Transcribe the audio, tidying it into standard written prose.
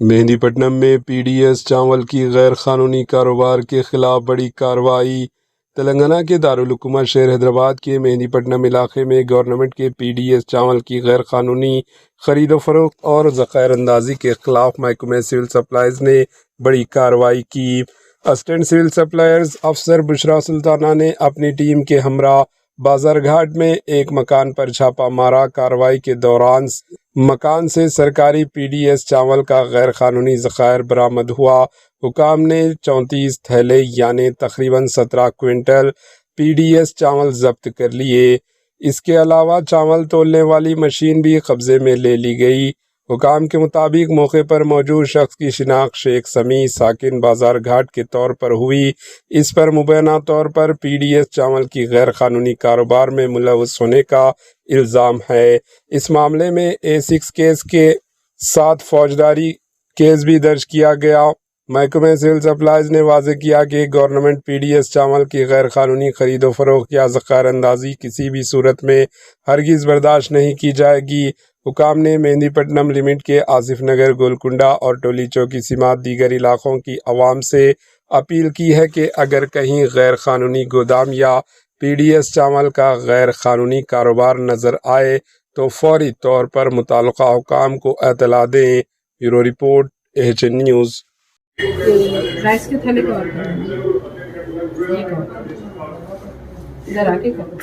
مہندی پٹنم میں P D S چاول کی غیر قانونی کاروبار کے خلاف بڑی کارروائی۔ تلنگانہ کے دارالحکومت شہر حیدرآباد کے مہندی پٹنم علاقے میں گورنمنٹ کے پی ڈی ایس چاول کی غیر قانونی خرید و فروخت اور ذخائر اندازی کے خلاف محکمہ سول سپلائز نے بڑی کارروائی کی۔ اسسٹنٹ سول سپلائرز افسر بشرا سلطانہ نے اپنی ٹیم کے ہمراہ بازار گھاٹ میں ایک مکان پر چھاپہ مارا۔ کارروائی کے دوران مکان سے سرکاری پی ڈی ایس چاول کا غیر قانونی ذخائر برآمد ہوا۔ حکام نے 34 تھیلے یعنی تقریباً 17 کوئنٹل پی ڈی ایس چاول ضبط کر لیے۔ اس کے علاوہ چاول تولنے والی مشین بھی قبضے میں لے لی گئی۔ حکام کے مطابق موقع پر موجود شخص کی شناخت شیخ سمیع ساکن بازار گھاٹ کے طور پر ہوئی۔ اس پر مبینہ طور پر پی ڈی ایس چاول کی غیر قانونی کاروبار میں ملوث ہونے کا الزام ہے۔ اس معاملے میں A6 کیس کے ساتھ فوجداری کیس بھی درج کیا گیا۔ محکمہ سول سپلائز نے واضح کیا کہ گورنمنٹ پی ڈی ایس چاول کی غیر قانونی خرید و فروخت یا ذخائر اندازی کسی بھی صورت میں ہرگز برداشت نہیں کی جائے گی۔ حکام نے مہندی پٹنم لمٹ کے آصف نگر، گولکنڈہ اور ٹولی چوکی سمیت دیگر علاقوں کی عوام سے اپیل کی ہے کہ اگر کہیں غیر قانونی گودام یا پی ڈی ایس چاول کا غیر قانونی کاروبار نظر آئے تو فوری طور پر متعلقہ حکام کو اطلاع دیں۔ Bureau report AHN news. Rice کے تھیلے کو ادھر آ کے کرو۔